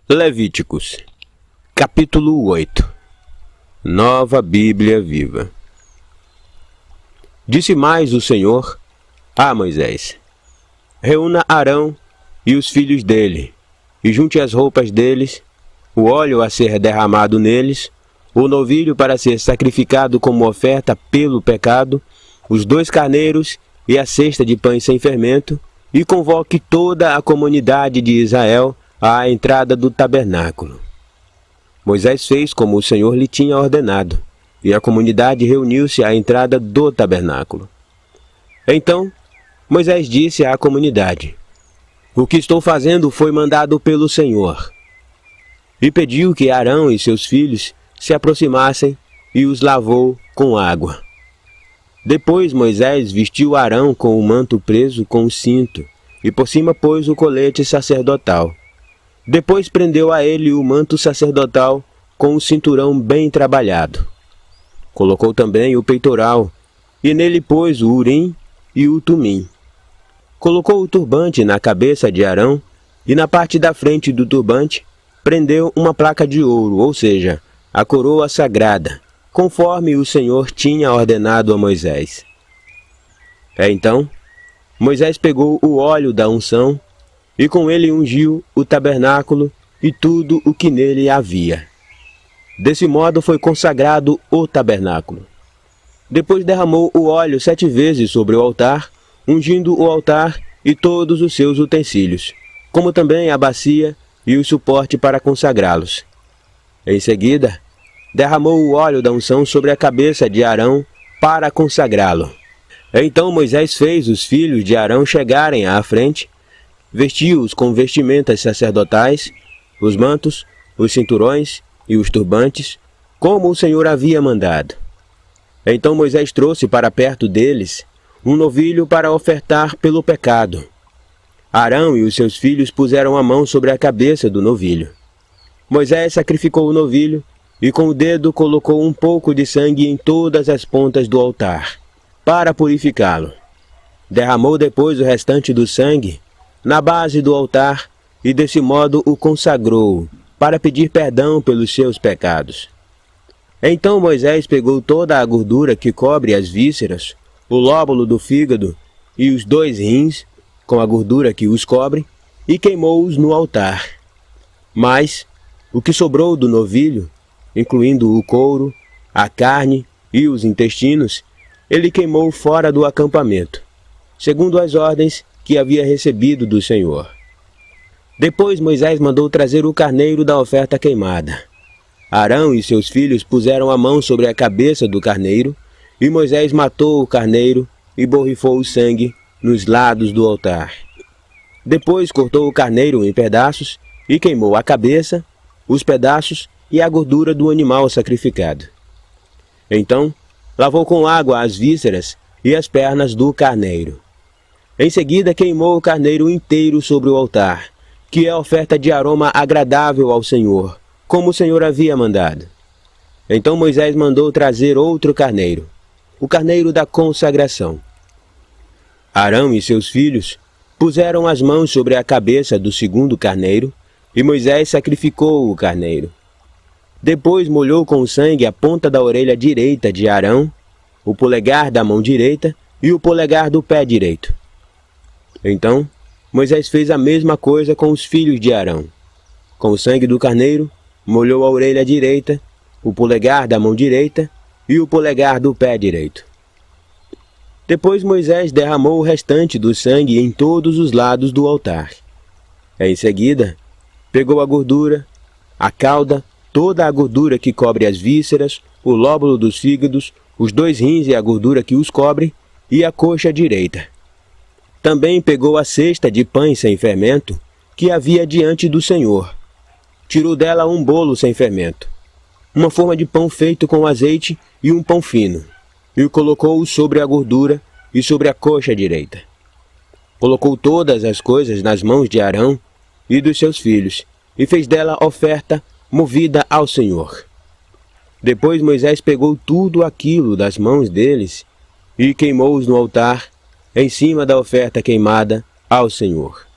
Levíticos, capítulo 8. Nova Bíblia Viva. Disse mais o Senhor a Moisés: reúna Arão e os filhos dele, e junte as roupas deles, o óleo a ser derramado neles, o novilho para ser sacrificado como oferta pelo pecado, os 2 carneiros e a cesta de pães sem fermento, e convoque toda a comunidade de Israel à entrada do tabernáculo. Moisés fez como o Senhor lhe tinha ordenado, e a comunidade reuniu-se à entrada do tabernáculo. Então Moisés disse à comunidade: o que estou fazendo foi mandado pelo Senhor. E pediu que Arão e seus filhos se aproximassem e os lavou com água. Depois Moisés vestiu Arão com o manto preso com o cinto, e por cima pôs o colete sacerdotal. Depois prendeu a ele o manto sacerdotal com o cinturão bem trabalhado. Colocou também o peitoral, e nele pôs o urim e o tumim. Colocou o turbante na cabeça de Arão, e na parte da frente do turbante prendeu uma placa de ouro, ou seja, a coroa sagrada, conforme o Senhor tinha ordenado a Moisés. Então Moisés pegou o óleo da unção, e com ele ungiu o tabernáculo e tudo o que nele havia. Desse modo foi consagrado o tabernáculo. Depois derramou o óleo 7 vezes sobre o altar, ungindo o altar e todos os seus utensílios, como também a bacia e o suporte para consagrá-los. Em seguida, derramou o óleo da unção sobre a cabeça de Arão para consagrá-lo. Então Moisés fez os filhos de Arão chegarem à frente, vestiu-os com vestimentas sacerdotais, os mantos, os cinturões e os turbantes, como o Senhor havia mandado. Então Moisés trouxe para perto deles um novilho para ofertar pelo pecado. Arão e os seus filhos puseram a mão sobre a cabeça do novilho. Moisés sacrificou o novilho e com o dedo colocou um pouco de sangue em todas as pontas do altar, para purificá-lo. Derramou depois o restante do sangue na base do altar e desse modo o consagrou, para pedir perdão pelos seus pecados. Então Moisés pegou toda a gordura que cobre as vísceras, o lóbulo do fígado e os 2 rins, com a gordura que os cobre, e queimou-os no altar. Mas o que sobrou do novilho, incluindo o couro, a carne e os intestinos, ele queimou fora do acampamento, segundo as ordens que havia recebido do Senhor. Depois Moisés mandou trazer o carneiro da oferta queimada. Arão e seus filhos puseram a mão sobre a cabeça do carneiro, e Moisés matou o carneiro e borrifou o sangue nos lados do altar. Depois cortou o carneiro em pedaços e queimou a cabeça, os pedaços e a gordura do animal sacrificado. Então lavou com água as vísceras e as pernas do carneiro. Em seguida queimou o carneiro inteiro sobre o altar, que é oferta de aroma agradável ao Senhor, como o Senhor havia mandado. Então Moisés mandou trazer outro carneiro, o carneiro da consagração. Arão e seus filhos puseram as mãos sobre a cabeça do segundo carneiro, e Moisés sacrificou o carneiro. Depois molhou com sangue a ponta da orelha direita de Arão, o polegar da mão direita e o polegar do pé direito. Então Moisés fez a mesma coisa com os filhos de Arão. Com o sangue do carneiro, molhou a orelha direita, o polegar da mão direita e o polegar do pé direito. Depois Moisés derramou o restante do sangue em todos os lados do altar. Em seguida, pegou a gordura, a cauda, toda a gordura que cobre as vísceras, o lóbulo dos fígados, os 2 rins e a gordura que os cobre, e a coxa direita. Também pegou a cesta de pães sem fermento que havia diante do Senhor. Tirou dela um bolo sem fermento, uma forma de pão feito com azeite e um pão fino, e o colocou sobre a gordura e sobre a coxa direita. Colocou todas as coisas nas mãos de Arão e dos seus filhos, e fez dela oferta movida ao Senhor. Depois Moisés pegou tudo aquilo das mãos deles e queimou-os no altar, em cima da oferta queimada ao Senhor.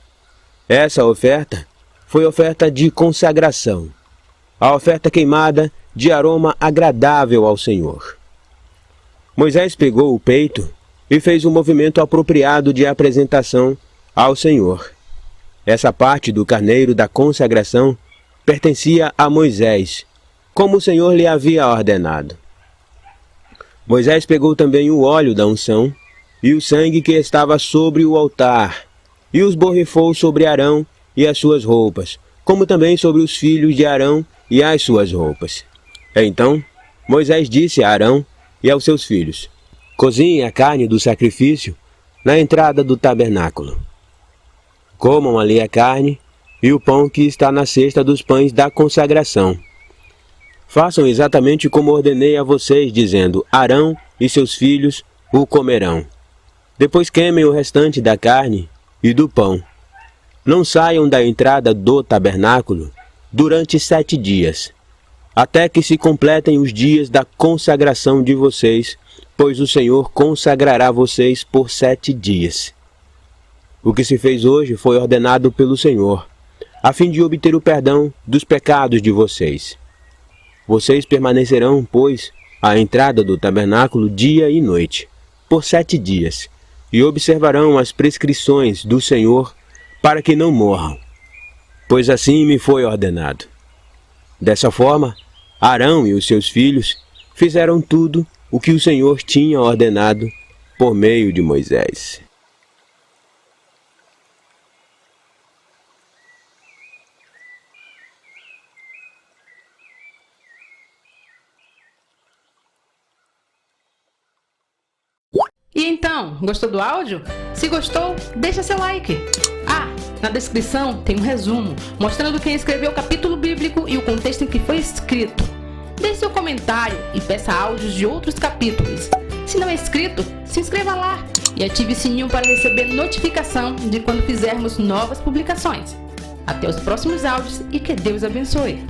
Essa oferta foi oferta de consagração, a oferta queimada de aroma agradável ao Senhor. Moisés pegou o peito e fez um movimento apropriado de apresentação ao Senhor. Essa parte do carneiro da consagração pertencia a Moisés, como o Senhor lhe havia ordenado. Moisés pegou também o óleo da unção e o sangue que estava sobre o altar, e os borrifou sobre Arão e as suas roupas, como também sobre os filhos de Arão e as suas roupas. Então Moisés disse a Arão e aos seus filhos: cozinhem a carne do sacrifício na entrada do tabernáculo. Comam ali a carne e o pão que está na cesta dos pães da consagração. Façam exatamente como ordenei a vocês, dizendo: Arão e seus filhos o comerão. Depois queimem o restante da carne e do pão. Não saiam da entrada do tabernáculo durante 7 dias, até que se completem os dias da consagração de vocês, pois o Senhor consagrará vocês por 7 dias. O que se fez hoje foi ordenado pelo Senhor, a fim de obter o perdão dos pecados de vocês. Vocês permanecerão, pois, à entrada do tabernáculo dia e noite, por 7 dias, e observarão as prescrições do Senhor para que não morram, pois assim me foi ordenado. Dessa forma, Arão e os seus filhos fizeram tudo o que o Senhor tinha ordenado por meio de Moisés. E então, gostou do áudio? Se gostou, deixa seu like. Na descrição tem um resumo mostrando quem escreveu o capítulo bíblico e o contexto em que foi escrito. Deixe seu comentário e peça áudios de outros capítulos. Se não é inscrito, se inscreva lá e ative o sininho para receber notificação de quando fizermos novas publicações. Até os próximos áudios e que Deus abençoe.